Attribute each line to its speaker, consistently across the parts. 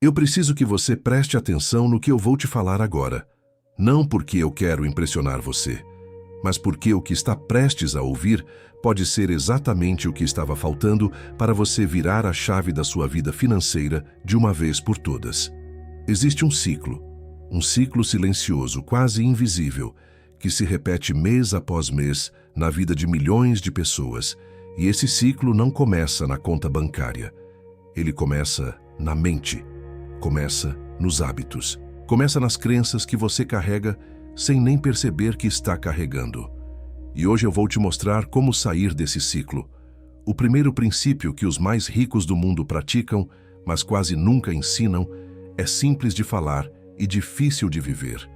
Speaker 1: Eu preciso que você preste atenção no que eu vou te falar agora. Não porque eu quero impressionar você, mas porque o que está prestes a ouvir pode ser exatamente o que estava faltando para você virar a chave da sua vida financeira de uma vez por todas. Existe um ciclo silencioso, quase invisível, que se repete mês após mês na vida de milhões de pessoas. E esse ciclo não começa na conta bancária. Ele começa na mente, começa nos hábitos, começa nas crenças que você carrega sem nem perceber que está carregando. E hoje eu vou te mostrar como sair desse ciclo. O primeiro princípio que os mais ricos do mundo praticam, mas quase nunca ensinam, é simples de falar e difícil de viver.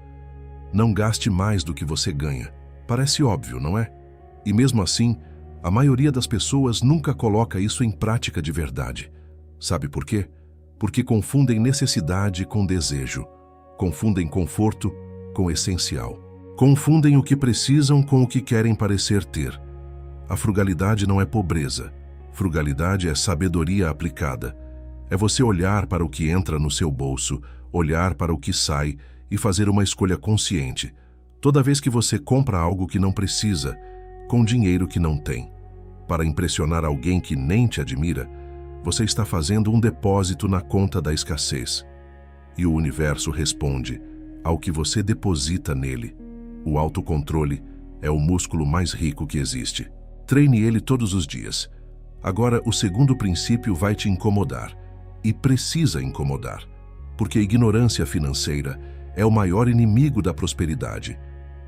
Speaker 1: Não gaste mais do que você ganha. Parece óbvio, não é? E mesmo assim, a maioria das pessoas nunca coloca isso em prática de verdade. Sabe por quê? Porque confundem necessidade com desejo. Confundem conforto com essencial. Confundem o que precisam com o que querem parecer ter. A frugalidade não é pobreza. Frugalidade é sabedoria aplicada. É você olhar para o que entra no seu bolso, olhar para o que sai e fazer uma escolha consciente. Toda vez que você compra algo que não precisa, com dinheiro que não tem, para impressionar alguém que nem te admira, você está fazendo um depósito na conta da escassez. E o universo responde ao que você deposita nele. O autocontrole é o músculo mais rico que existe. Treine ele todos os dias. Agora, o segundo princípio vai te incomodar. E precisa incomodar. Porque a ignorância financeira é o maior inimigo da prosperidade.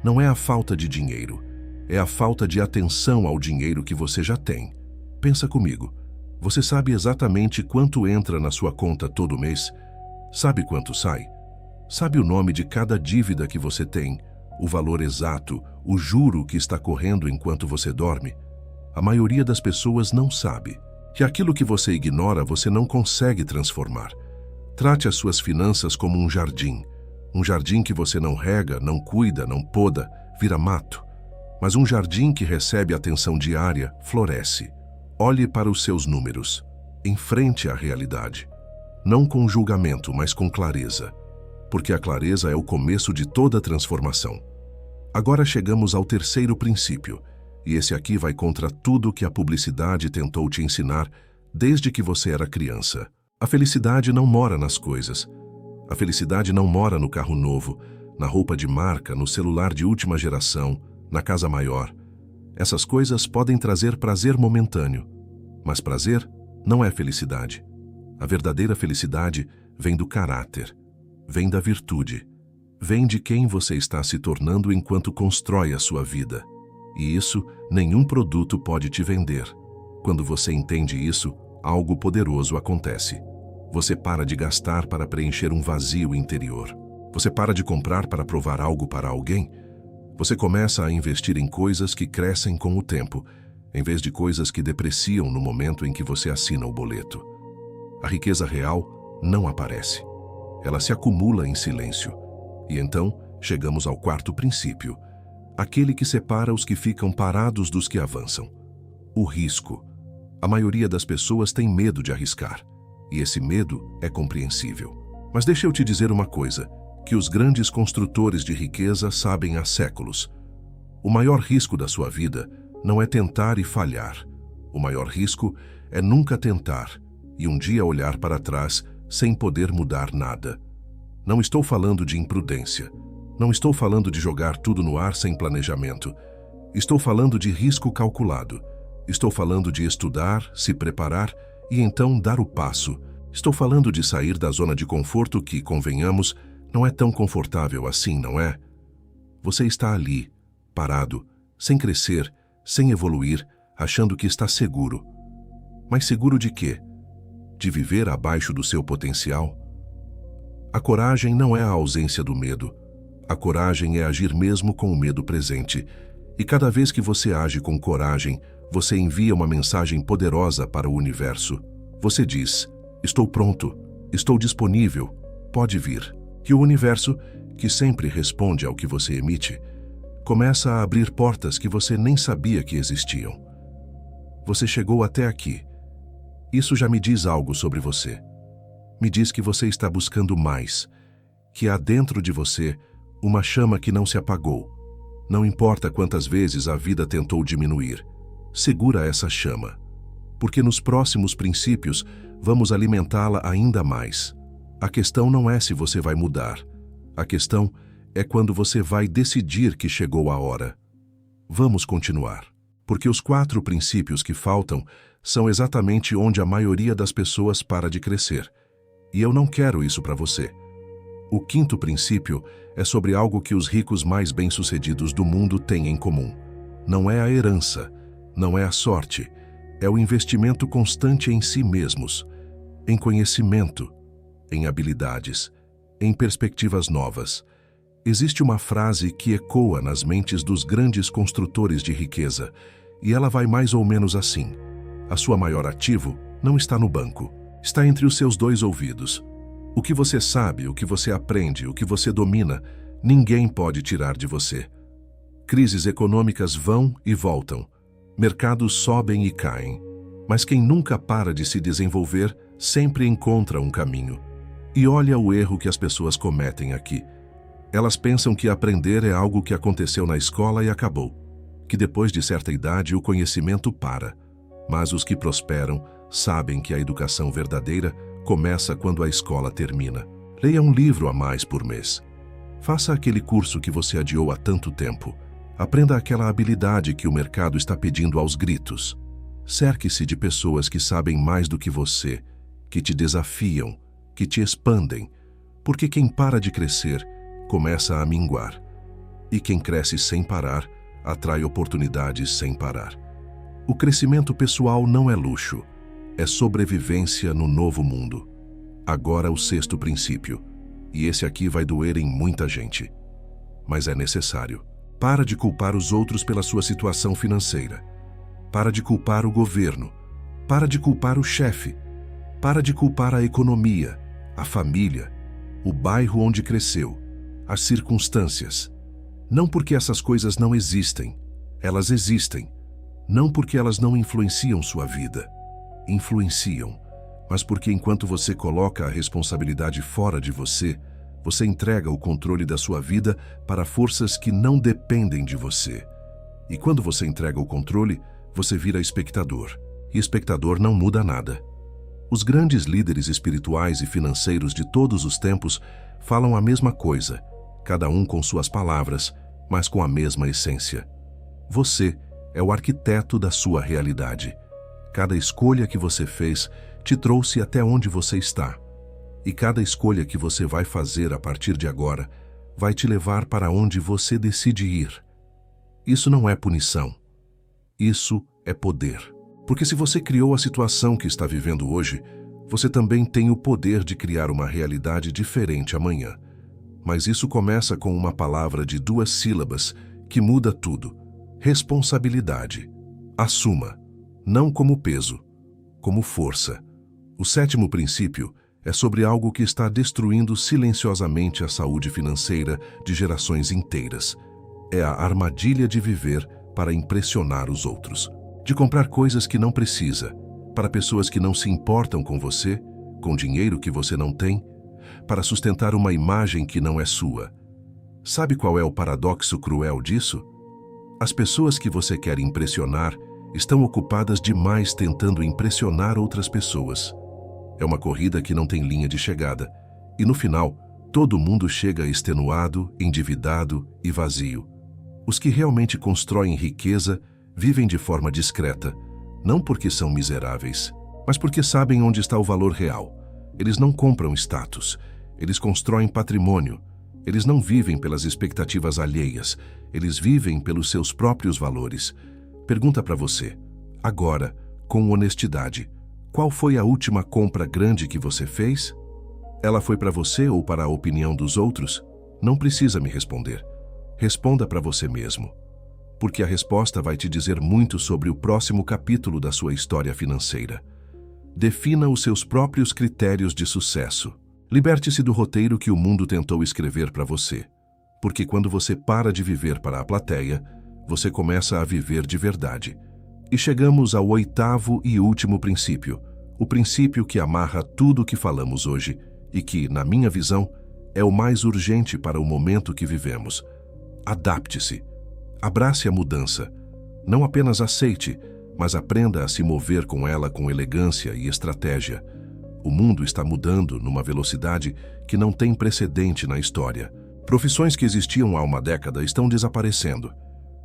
Speaker 1: Não é a falta de dinheiro. É a falta de atenção ao dinheiro que você já tem. Pensa comigo. Você sabe exatamente quanto entra na sua conta todo mês? Sabe quanto sai? Sabe o nome de cada dívida que você tem? O valor exato, o juro que está correndo enquanto você dorme? A maioria das pessoas não sabe. Que aquilo que você ignora, você não consegue transformar. Trate as suas finanças como um jardim. Um jardim que você não rega, não cuida, não poda, vira mato. Mas um jardim que recebe atenção diária, floresce. Olhe para os seus números. Enfrente a realidade. Não com julgamento, mas com clareza. Porque a clareza é o começo de toda transformação. Agora chegamos ao terceiro princípio. E esse aqui vai contra tudo que a publicidade tentou te ensinar desde que você era criança. A felicidade não mora nas coisas. A felicidade não mora no carro novo, na roupa de marca, no celular de última geração, na casa maior. Essas coisas podem trazer prazer momentâneo, mas prazer não é felicidade. A verdadeira felicidade vem do caráter, vem da virtude, vem de quem você está se tornando enquanto constrói a sua vida. E isso nenhum produto pode te vender. Quando você entende isso, algo poderoso acontece. Você para de gastar para preencher um vazio interior. Você para de comprar para provar algo para alguém. Você começa a investir em coisas que crescem com o tempo, em vez de coisas que depreciam no momento em que você assina o boleto. A riqueza real não aparece. Ela se acumula em silêncio. E então, chegamos ao quarto princípio. Aquele que separa os que ficam parados dos que avançam. O risco. A maioria das pessoas tem medo de arriscar. E esse medo é compreensível. Mas deixa eu te dizer uma coisa, que os grandes construtores de riqueza sabem há séculos. O maior risco da sua vida não é tentar e falhar. O maior risco é nunca tentar e um dia olhar para trás sem poder mudar nada. Não estou falando de imprudência. Não estou falando de jogar tudo no ar sem planejamento. Estou falando de risco calculado. Estou falando de estudar, se preparar e então dar o passo. Estou falando de sair da zona de conforto que, convenhamos, não é tão confortável assim, não é? Você está ali, parado, sem crescer, sem evoluir, achando que está seguro. Mas seguro de quê? De viver abaixo do seu potencial? A coragem não é a ausência do medo. A coragem é agir mesmo com o medo presente. E cada vez que você age com coragem, você envia uma mensagem poderosa para o universo. Você diz: estou pronto, estou disponível, pode vir. E o universo, que sempre responde ao que você emite, começa a abrir portas que você nem sabia que existiam. Você chegou até aqui. Isso já me diz algo sobre você. me diz que você está buscando mais, que há dentro de você uma chama que não se apagou. Não importa quantas vezes a vida tentou diminuir, segura essa chama, porque nos próximos princípios vamos alimentá-la ainda mais. A questão não é se você vai mudar, a questão é quando você vai decidir que chegou a hora. Vamos continuar, porque os 4 princípios que faltam são exatamente onde a maioria das pessoas para de crescer. E eu não quero isso para você. O 5º princípio é sobre algo que os ricos mais bem-sucedidos do mundo têm em comum. Não é a herança, não é a sorte, é o investimento constante em si mesmos, em conhecimento, em habilidades, em perspectivas novas. Existe uma frase que ecoa nas mentes dos grandes construtores de riqueza, e ela vai mais ou menos assim: a sua maior ativo não está no banco, está entre os seus 2 ouvidos. O que você sabe, o que você aprende, o que você domina, ninguém pode tirar de você. Crises econômicas vão e voltam, mercados sobem e caem, mas quem nunca para de se desenvolver sempre encontra um caminho. E olha o erro que as pessoas cometem aqui. Elas pensam que aprender é algo que aconteceu na escola e acabou, que depois de certa idade o conhecimento para. Mas os que prosperam sabem que a educação verdadeira começa quando a escola termina. Leia um livro a mais por mês. Faça aquele curso que você adiou há tanto tempo. Aprenda aquela habilidade que o mercado está pedindo aos gritos. Cerque-se de pessoas que sabem mais do que você, que te desafiam, que te expandem, porque quem para de crescer começa a minguar. E quem cresce sem parar, atrai oportunidades sem parar. O crescimento pessoal não é luxo, é sobrevivência no novo mundo. Agora o 6º princípio, e esse aqui vai doer em muita gente, mas é necessário. Para de culpar os outros pela sua situação financeira. Para de culpar o governo. Para de culpar o chefe. Para de culpar a economia, a família, o bairro onde cresceu, as circunstâncias. Não porque essas coisas não existem, elas existem. Não porque elas não influenciam sua vida. Influenciam, mas porque enquanto você coloca a responsabilidade fora de você, você entrega o controle da sua vida para forças que não dependem de você. E quando você entrega o controle, você vira espectador. E espectador não muda nada. Os grandes líderes espirituais e financeiros de todos os tempos falam a mesma coisa, cada um com suas palavras, mas com a mesma essência. Você é o arquiteto da sua realidade. Cada escolha que você fez te trouxe até onde você está. E cada escolha que você vai fazer a partir de agora vai te levar para onde você decide ir. Isso não é punição. Isso é poder. Porque se você criou a situação que está vivendo hoje, você também tem o poder de criar uma realidade diferente amanhã. Mas isso começa com uma palavra de 2 sílabas que muda tudo. Responsabilidade. Assuma, não como peso, como força. O 7º princípio é sobre algo que está destruindo silenciosamente a saúde financeira de gerações inteiras. É a armadilha de viver para impressionar os outros. De comprar coisas que não precisa, para pessoas que não se importam com você, com dinheiro que você não tem, para sustentar uma imagem que não é sua. Sabe qual é o paradoxo cruel disso? As pessoas que você quer impressionar estão ocupadas demais tentando impressionar outras pessoas. É uma corrida que não tem linha de chegada, e no final, todo mundo chega extenuado, endividado e vazio. Os que realmente constroem riqueza vivem de forma discreta, não porque são miseráveis, mas porque sabem onde está o valor real. Eles não compram status, eles constroem patrimônio. Eles não vivem pelas expectativas alheias, eles vivem pelos seus próprios valores. Pergunta para você, agora, com honestidade, qual foi a última compra grande que você fez? Ela foi para você ou para a opinião dos outros? Não precisa me responder. Responda para você mesmo. Porque a resposta vai te dizer muito sobre o próximo capítulo da sua história financeira. Defina os seus próprios critérios de sucesso. Liberte-se do roteiro que o mundo tentou escrever para você. Porque quando você para de viver para a plateia, você começa a viver de verdade. E chegamos ao 8º e último princípio, O princípio que amarra tudo o que falamos hoje e que, na minha visão, é o mais urgente para o momento que vivemos. Adapte-se. Abrace a mudança. Não apenas aceite, mas aprenda a se mover com ela com elegância e estratégia. O mundo está mudando numa velocidade que não tem precedente na história. Profissões que existiam há uma década estão desaparecendo.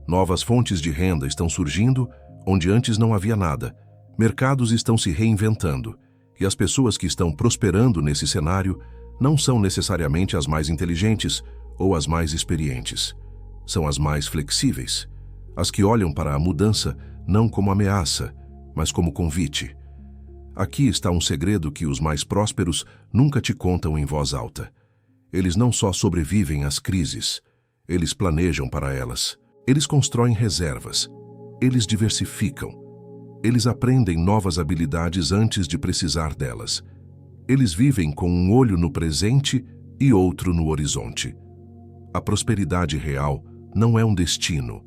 Speaker 1: Novas fontes de renda estão surgindo onde antes não havia nada. Mercados estão se reinventando. E as pessoas que estão prosperando nesse cenário não são necessariamente as mais inteligentes ou as mais experientes. São as mais flexíveis. As que olham para a mudança não como ameaça, mas como convite. Aqui está um segredo que os mais prósperos nunca te contam em voz alta. Eles não só sobrevivem às crises, eles planejam para elas. Eles constroem reservas. Eles diversificam. Eles aprendem novas habilidades antes de precisar delas. Eles vivem com um olho no presente e outro no horizonte. A prosperidade real não é um destino,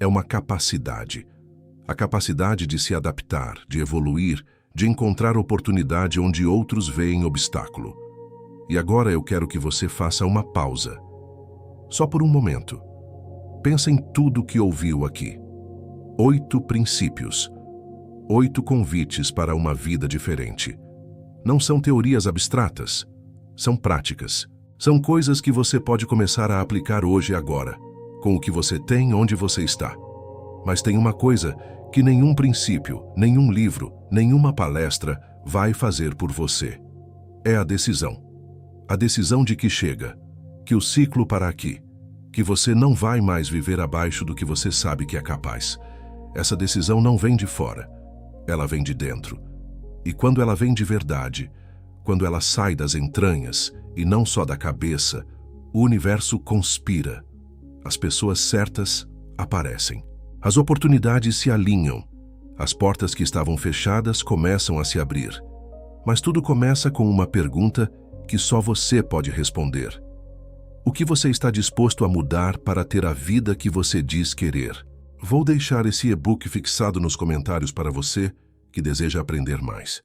Speaker 1: é uma capacidade. A capacidade de se adaptar, de evoluir, de encontrar oportunidade onde outros veem obstáculo. E agora eu quero que você faça uma pausa. Só por um momento. Pensa em tudo que ouviu aqui. 8 princípios. 8 convites para uma vida diferente. Não são teorias abstratas. São práticas. São coisas que você pode começar a aplicar hoje e agora, com o que você tem onde você está. Mas tem uma coisa que nenhum princípio, nenhum livro, nenhuma palestra vai fazer por você. É a decisão. A decisão de que chega, que o ciclo para aqui, que você não vai mais viver abaixo do que você sabe que é capaz. Essa decisão não vem de fora, ela vem de dentro. E quando ela vem de verdade, quando ela sai das entranhas e não só da cabeça, o universo conspira. As pessoas certas aparecem. As oportunidades se alinham. As portas que estavam fechadas começam a se abrir. Mas tudo começa com uma pergunta que só você pode responder. O que você está disposto a mudar para ter a vida que você diz querer? Vou deixar esse e-book fixado nos comentários para você que deseja aprender mais.